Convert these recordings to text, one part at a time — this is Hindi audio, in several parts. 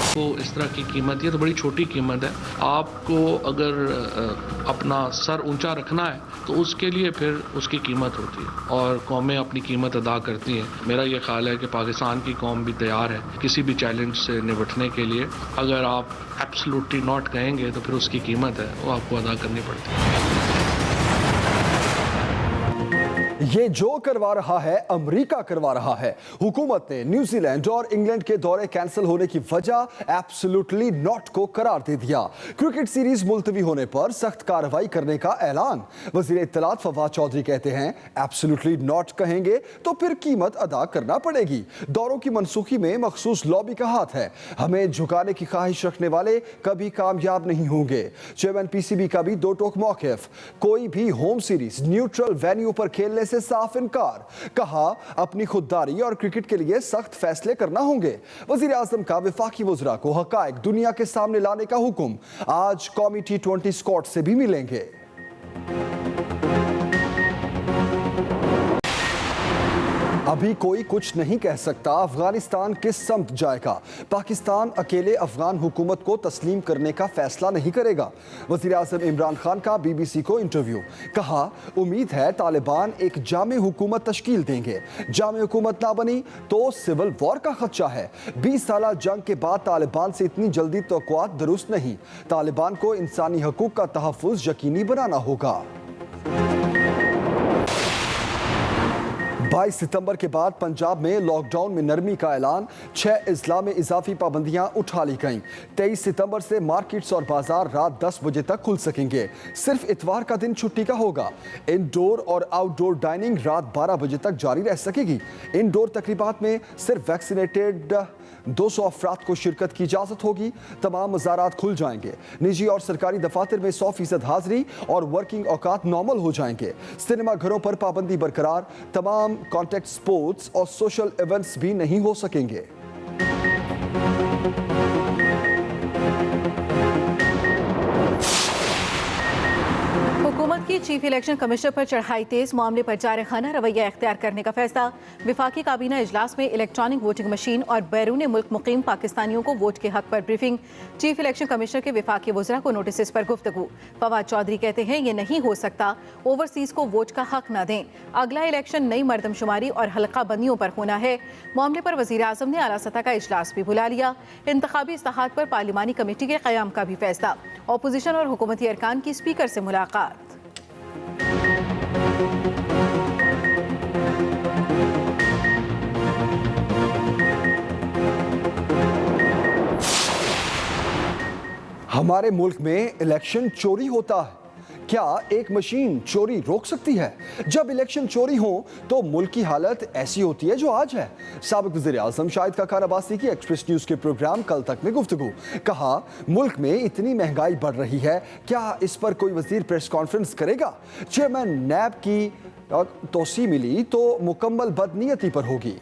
को इस तरह की कीमत, ये तो बड़ी छोटी कीमत है। आपको अगर अपना सर ऊंचा रखना है तो उसके लिए फिर उसकी कीमत होती है और कौमें अपनी कीमत अदा करती हैं। मेरा ये ख्याल है कि पाकिस्तान की कौम भी तैयार है किसी भी चैलेंज से निपटने के लिए। अगर आप एब्सोल्युटली नॉट कहेंगे तो फिर उसकी कीमत है वो आपको अदा करनी पड़ती है। ये जो करवा रहा है अमेरिका करवा रहा है। हुकूमत ने न्यूजीलैंड और इंग्लैंड के दौरे कैंसिल होने की वजह एब्सोल्युटली नॉट को करार दे दिया। क्रिकेट सीरीज मुलतवी होने पर सख्त कार्रवाई करने का ऐलान। वजीर इत्तलात फवाद चौधरी कहते हैं एब्सोल्युटली नॉट कहेंगे तो फिर कीमत अदा करना पड़ेगी। दौरों की मनसूखी में मखसूस लॉबी का हाथ है। हमें झुकाने की ख्वाहिश रखने वाले कभी कामयाब नहीं होंगे। चेयरमैन पीसीबी का भी दो टोक मौकिफ। कोई भी होम सीरीज न्यूट्रल वेन्यू पर खेलने से साफ इनकार। कहा अपनी खुददारी और क्रिकेट के लिए सख्त फैसले करना होंगे। वजीर आजम का विफाकी वज़रा को हकायक दुनिया के सामने लाने का हुक्म। आज कौमी T20 स्क्वाड से भी मिलेंगे। अभी कोई कुछ नहीं कह सकता अफगानिस्तान किस समत जाएगा। पाकिस्तान अकेले अफगान हुकूमत को तस्लीम करने का फैसला नहीं करेगा। वज़ीर आज़म इमरान खान का BBC को इंटरव्यू। कहा उम्मीद है तालिबान एक जामे हुकूमत तश्कील देंगे। जामे हुकूमत ना बनी तो सिविल वॉर का खदशा है। 20 साल जंग के बाद तालिबान से इतनी जल्दी तवक्कुआत दुरुस्त नहीं। तालिबान को इंसानी हकूक का तहफ़्फ़ुज़ यकीनी बनाना होगा। 22 सितंबर के बाद पंजाब में लॉकडाउन में नरमी का ऐलान। 6 अजला में इजाफी पाबंदियां उठा ली गईं। 23 सितंबर से मार्केट्स और बाजार रात 10 बजे तक खुल सकेंगे। सिर्फ इतवार का दिन छुट्टी का होगा। इंडोर और आउटडोर डाइनिंग रात 12 बजे तक जारी रह सकेगी। इंडोर तकरीबात में सिर्फ वैक्सीनेटेड 200 अफराद को शिरकत की इजाजत होगी। तमाम मज़ारात खुल जाएंगे। निजी और सरकारी दफातर में 100% हाजिरी और वर्किंग औकात नॉर्मल हो जाएंगे। सिनेमा घरों पर पाबंदी बरकरार। तमाम कॉन्टैक्ट स्पोर्ट्स और सोशल इवेंट्स भी नहीं हो सकेंगे। हुकूमत की चीफ इलेक्शन कमिश्नर पर चढ़ाई तेज। मामले पर जारखाना रवैया इख्तियार करने का फैसला। विफाकी काबीना इजलास में इलेक्ट्रॉनिक वोटिंग मशीन और बैरून मुल्क मुकीम पाकिस्तानियों को वोट के हक पर ब्रीफिंग। चीफ इलेक्शन कमिश्नर के विफाकी वज़रा को नोटिस पर गुफ्तगू। फवाद चौधरी कहते हैं ये नहीं हो सकता ओवरसीज को वोट का हक न दें। अगला इलेक्शन नई मरदमशुमारी और हल्का बंदियों पर होना है। मामले पर वज़ीर आज़म ने आला सतह का इजलास भी बुला लिया। इंतखाबी इस्लाहात पर पार्लिमानी कमेटी के क़याम का भी फैसला। अपोजिशन और हुकूमती अरकान की स्पीकर से मुलाकात। हमारे मुल्क में इलेक्शन चोरी होता है। क्या एक मशीन चोरी रोक सकती है? जब इलेक्शन चोरी हो तो मुल्क की हालत ऐसी होती है जो आज है। साबिक वज़ीर आज़म शाहिद खान अब्बासी की एक्सप्रेस न्यूज़ के प्रोग्राम कल तक में गुफ्तगू। कहा मुल्क में इतनी महंगाई बढ़ रही है, क्या इस पर कोई वज़ीर प्रेस कॉन्फ्रेंस करेगा? चेयरमैन नैब की तोसी मिली तो मुकम्मल बदनीयती पर होगी।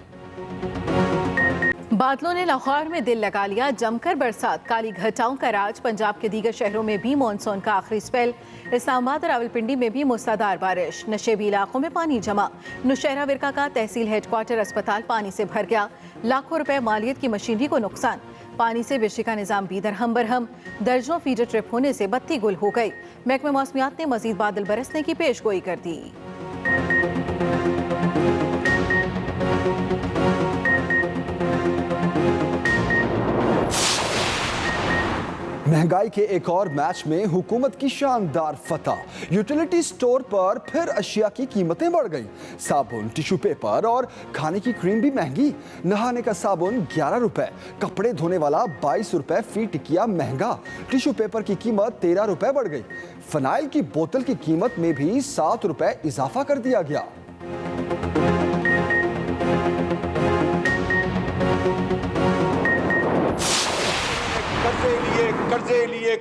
बादलों ने लाहौर में दिल लगा लिया। जमकर बरसात, काली घटाओं का राज। पंजाब के दीगर शहरों में भी मानसून का आखिरी स्पेल। इस्लामाबाद और रावलपिंडी में भी मूसलाधार बारिश। नशेबी इलाकों में पानी जमा। नौशहरा विरका का तहसील हेडक्वार्टर अस्पताल पानी से भर गया। लाखों रुपए मालियत की मशीनरी को नुकसान। पानी से बिजली का निजाम भी दरहम बरहम। दर्जनों फीडर ट्रिप होने से बत्ती गुल हो गई। महकमे मौसमियात ने मजीद बादल बरसने की पेशगोई कर दी। महंगाई के एक और मैच में हुकूमत की शानदार फतह। यूटिलिटी स्टोर पर फिर अशिया की कीमतें बढ़ गई। साबुन, टिश्यू पेपर और खाने की क्रीम भी महंगी। नहाने का साबुन 11 रुपए, कपड़े धोने वाला 22 रुपए फी टिकिया महंगा। टिश्यू पेपर की कीमत 13 रुपए बढ़ गई। फनाइल की बोतल की कीमत में भी 7 रुपए इजाफा कर दिया गया।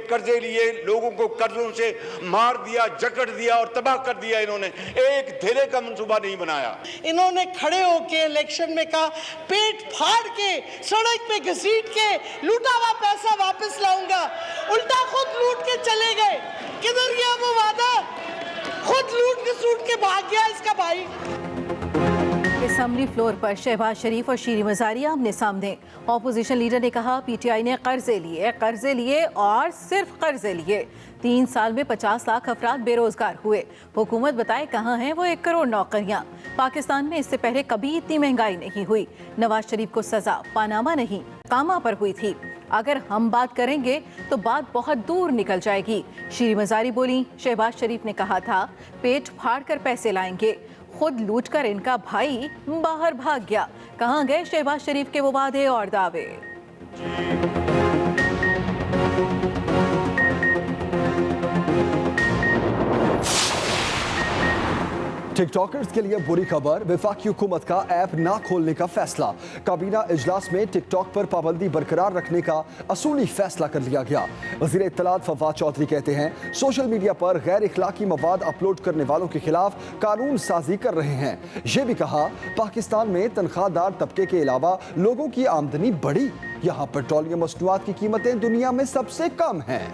कर्जे लिए लोगों को कर्जों से मार दिया, जकड़ दिया और तबाह कर दिया। इन्होंने एक धेरे का मंसूबा नहीं बनाया। इन्होंने खड़े होके इलेक्शन में कहा पेट फाड़ के सड़क पे घसीट के लूटा हुआ पैसा वापस लाऊंगा। उल्टा खुद लूट के चले गए। किधर गया वो वादा? खुद लूट के सूट के भाग गया इसका भाई। इस असम्बली फ्लोर पर शहबाज शरीफ और शीरी मजारी आमने सामने। ऑपोजिशन लीडर ने कहा पीटीआई ने कर्जे लिए और सिर्फ कर्जे लिए। 3 साल में 50 लाख अफराद बेरोजगार हुए। हुकूमत बताए कहाँ हैं वो 1 करोड़ नौकरियां। पाकिस्तान में इससे पहले कभी इतनी महंगाई नहीं हुई। नवाज शरीफ को सजा पानामा नहीं कामा पर हुई थी। अगर हम बात करेंगे तो बात बहुत दूर निकल जाएगी। शीरी मजारी बोली शहबाज शरीफ ने कहा था पेट फाड़ कर पैसे लाएंगे, खुद लूट कर इनका भाई बाहर भाग गया। कहाँ गए शहबाज शरीफ के वो वादे और दावे। टिकटॉकर्स के लिए बुरी खबर, वफाकी हुकूमत का ऐप ना खोलने का फैसला। काबीना इजलास में टिकटॉक पर पाबंदी बरकरार रखने का असूली फैसला कर लिया गया। वज़ीर इत्तलात फवाद चौधरी कहते हैं सोशल मीडिया पर गैर इखलाकी मवाद अपलोड करने वालों के खिलाफ कानून साजी कर रहे हैं। ये भी कहा पाकिस्तान में तनख्वाहदार तबके के अलावा लोगों की आमदनी बढ़ी। यहाँ पेट्रोलियम मसनूआत की कीमतें दुनिया में सबसे कम हैं।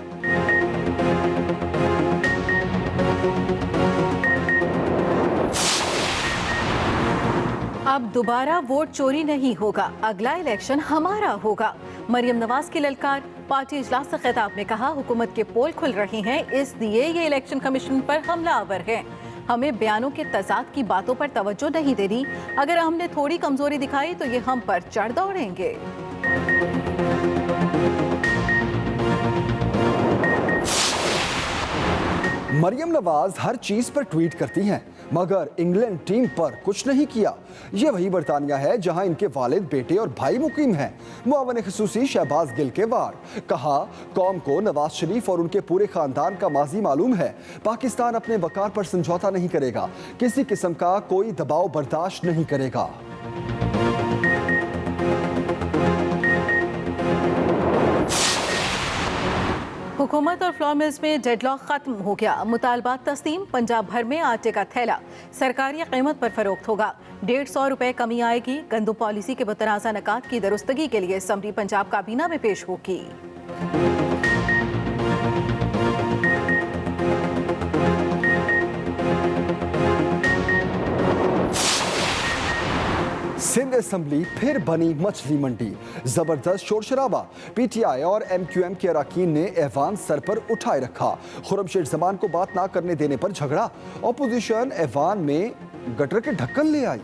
अब दोबारा वोट चोरी नहीं होगा, अगला इलेक्शन हमारा होगा। मरियम नवाज की ललकार। पार्टी इजलास से खिताब में कहा हुकूमत के पोल खुल रहे हैं, इसलिए ये इलेक्शन कमीशन पर हमलावर है। हमें बयानों के तजाद की बातों पर तवज्जो नहीं देनी। अगर हमने थोड़ी कमजोरी दिखाई तो ये हम पर चढ़ दौड़ेंगे। मरियम नवाज हर चीज पर ट्वीट करती हैं, मगर इंग्लैंड टीम पर कुछ नहीं किया। ये वही बरतानिया है जहां इनके वालिद, बेटे और भाई मुकीम हैं। मुआवन खसूसी शहबाज गिल के वार। कहा कौम को नवाज शरीफ और उनके पूरे खानदान का माजी मालूम है। पाकिस्तान अपने वकार पर समझौता नहीं करेगा, किसी किस्म का कोई दबाव बर्दाश्त नहीं करेगा। हुकूमत और फ्लोर मिल्स में डेडलॉक खत्म हो गया। मुतालबात तस्लीम। पंजाब भर में आटे का थैला सरकारी कीमत पर फरोख्त होगा। 150 रुपए कमी आएगी। गंदम पॉलिसी के मुतनाज़ा नकात की दुरुस्तगी के लिए असम्बली पंजाब काबीना में पेश होगी। सिंध असम्बली फिर बनी मछली मंडी। जबरदस्त शोर शराबा। पीटीआई और एमक्यूएम के अरकान ने ऐवान सर पर उठाए रखा। खुर्रमशेर जमान को बात ना करने देने पर झगड़ा। ऑपोजिशन ऐवान में गटर के ढक्कन ले आई।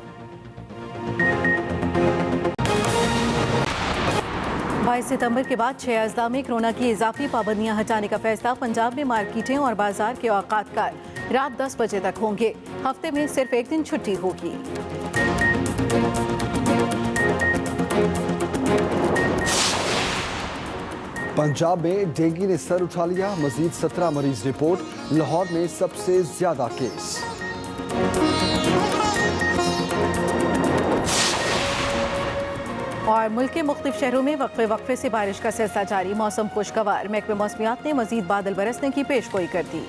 22 सितंबर के बाद 6 अजला में कोरोना की इजाफी पाबंदियां हटाने का फैसला। पंजाब में मार्केटें और बाजार के औकात कार रात 10 बजे तक होंगे। हफ्ते में सिर्फ 1 दिन छुट्टी होगी। पंजाब में डेंगू ने सर उठा लिया। मजीद 17 मरीज रिपोर्ट। लाहौर में सबसे ज्यादा केस। और मुल्क के मुख्तलिफ शहरों में वक्फे से बारिश का सिलसिला जारी। मौसम खुशगवार। महकमे मौसमियात ने मजीद बादल बरसने की पेशगोई कर दी।